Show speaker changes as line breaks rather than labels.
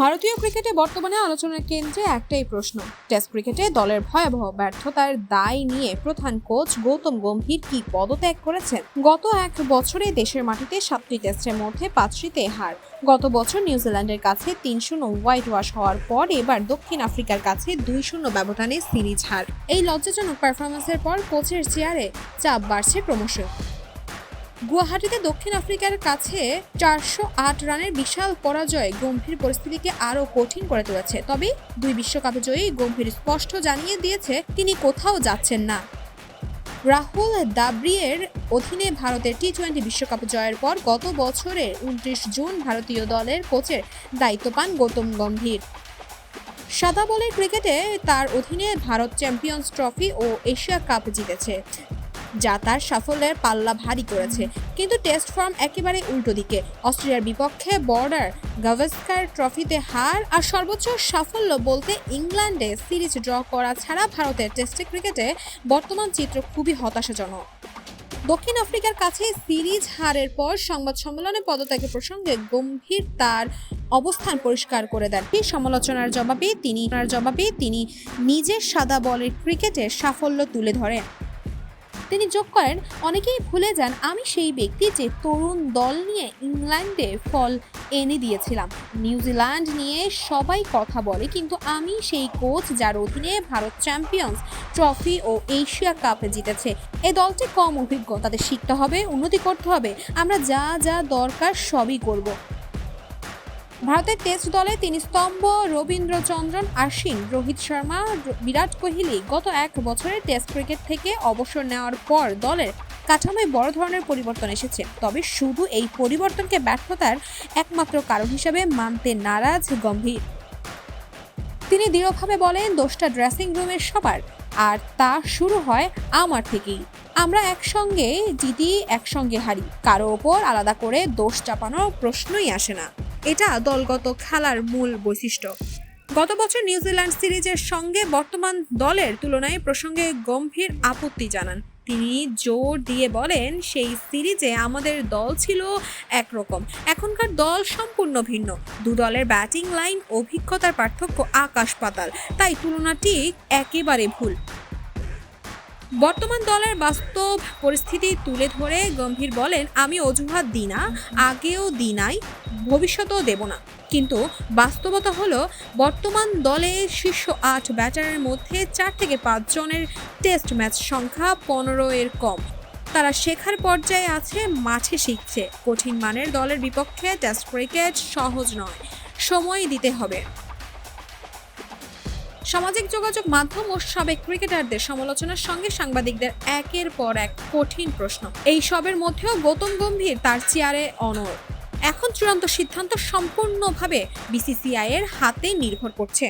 ভারতীয় ক্রিকেটে বর্তমানে আলোচনার কেন্দ্রে একটাই প্রশ্ন, টেস্ট ক্রিকেটে দলের ভয়াবহ ব্যর্থতার দায় নিয়ে প্রধান কোচ গৌতম গম্ভীর কি পদত্যাগ করেছেন। গত এক বছরে দেশের মাটিতে 7টি টেস্টের মধ্যে 5টিতে হার। গত বছর নিউজিল্যান্ডের কাছে 3-0 হোয়াইট ওয়াশ হওয়ার পর এবার দক্ষিণ আফ্রিকার কাছে 2-0 ব্যবধানে সিরিজ হার। এই লজ্জাজনক পারফরমেন্সের পর কোচের চেয়ারে চাপ বাড়ছে ক্রমশ। গুয়াহাটিতে দক্ষিণ আফ্রিকার কাছে 408 রানের বিশাল পরাজয় গম্ভীর পরিস্থিতিকে আরও কঠিন করে তুলেছে। তবে 2 বিশ্বকাপে জয়ী গম্ভীর স্পষ্ট জানিয়ে দিয়েছে তিনি কোথাও যাচ্ছেন না। রাহুল দ্রাবিড়ের অধীনে ভারতের টি-20 বিশ্বকাপ জয়ের পর গত বছরের 29 জুন ভারতীয় দলের কোচের দায়িত্ব পান গৌতম গম্ভীর। সাদা বলের ক্রিকেটে তার অধীনে ভারত চ্যাম্পিয়ন্স ট্রফি ও এশিয়া কাপ জিতেছে, যা তার সাফল্যের পাল্লা ভারী করেছে। কিন্তু টেস্ট ফর্ম একেবারে উল্টো দিকে। অস্ট্রেলিয়ার বিপক্ষে বর্ডার গাভাস্কার ট্রফিতে হার, আর সর্বোচ্চ সাফল্য বলতে ইংল্যান্ডে সিরিজ ড্র করা ছাড়া ভারতের টেস্ট ক্রিকেটে বর্তমান চিত্র খুবই হতাশাজনক। দক্ষিণ আফ্রিকার কাছে সিরিজ হারের পর সংবাদ সম্মেলনে পদত্যাগের প্রসঙ্গে গম্ভীর তার অবস্থান পরিষ্কার করে দেন। এই সমালোচনার জবাবে তিনি নিজের সাদা বলের ক্রিকেটের সাফল্য তুলে ধরেন। তিনি যোগ করেন, অনেকেই ভুলে যান আমি সেই ব্যক্তি যে তরুণ দল নিয়ে ইংল্যান্ডে ফল এনে দিয়েছিলাম। নিউজিল্যান্ড নিয়ে সবাই কথা বলে, কিন্তু আমি সেই কোচ যার অধীনে ভারত চ্যাম্পিয়ন্স ট্রফি ও এশিয়া কাপ জিতেছে। এই দলটি কম অভিজ্ঞ, তাদের শিখতে হবে, উন্নতি করতে হবে। আমরা যা যা দরকার সবই করব। ভারতের টেস্ট দলে 3 স্তম্ভ রবীন্দ্রচন্দ্রন আশ্বিন, রোহিত শর্মা, বিরাট কোহলি গত এক বছরের টেস্ট ক্রিকেট থেকে অবসর নেওয়ার পর দলের কাঠামোয় বড় ধরনের পরিবর্তন এসেছে। তবে শুধু এই পরিবর্তনকে ব্যর্থতার একমাত্র কারণ হিসেবে মানতে নারাজ গম্ভীর। তিনি দৃঢ়ভাবে বলেন, দোষটা ড্রেসিং রুমের সবার, আর তা শুরু হয় আমার থেকেই। আমরা একসঙ্গে জিতি, একসঙ্গে হারি, কারো ওপর আলাদা করে দোষ চাপানোর প্রশ্নই আসে না। এটা দলগত খেলার মূল বৈশিষ্ট্য। গত বছর নিউজিল্যান্ড সিরিজের সঙ্গে বর্তমান দলের তুলনায় প্রসঙ্গে গম্ভীর আপত্তি জানান। তিনি জোর দিয়ে বলেন, সেই সিরিজে আমাদের দল ছিল একরকম, এখনকার দল সম্পূর্ণ ভিন্ন। দু দলের ব্যাটিং লাইন অভিজ্ঞতার পার্থক্য আকাশ পাতাল, তাই তুলনাটি একেবারে ভুল। বর্তমান দলের বাস্তব পরিস্থিতি তুলে ধরে গম্ভীর বলেন, আমি অজুহাত দিই না, আগেও দিই নাই, ভবিষ্যতেও দেব না। কিন্তু বাস্তবতা হলো বর্তমান দলে শীর্ষ 8 ব্যাটারের মধ্যে 4 থেকে 5 জনের টেস্ট ম্যাচ সংখ্যা 15-এর কম। তারা শেখার পর্যায়ে আছে, মাঠে শিখছে। কঠিন মানের দলের বিপক্ষে টেস্ট ক্রিকেট সহজ নয়, সময় দিতে হবে। সামাজিক যোগাযোগ মাধ্যম ও সাবেক ক্রিকেটারদের সমালোচনার সঙ্গে সাংবাদিকদের একের পর এক কঠিন প্রশ্ন। এই সবের মধ্যেও গৌতম গম্ভীর তার চেয়ারে অনড়। এখন চূড়ান্ত সিদ্ধান্ত সম্পূর্ণভাবে বিসিসিআই এর হাতে নির্ভর করছে।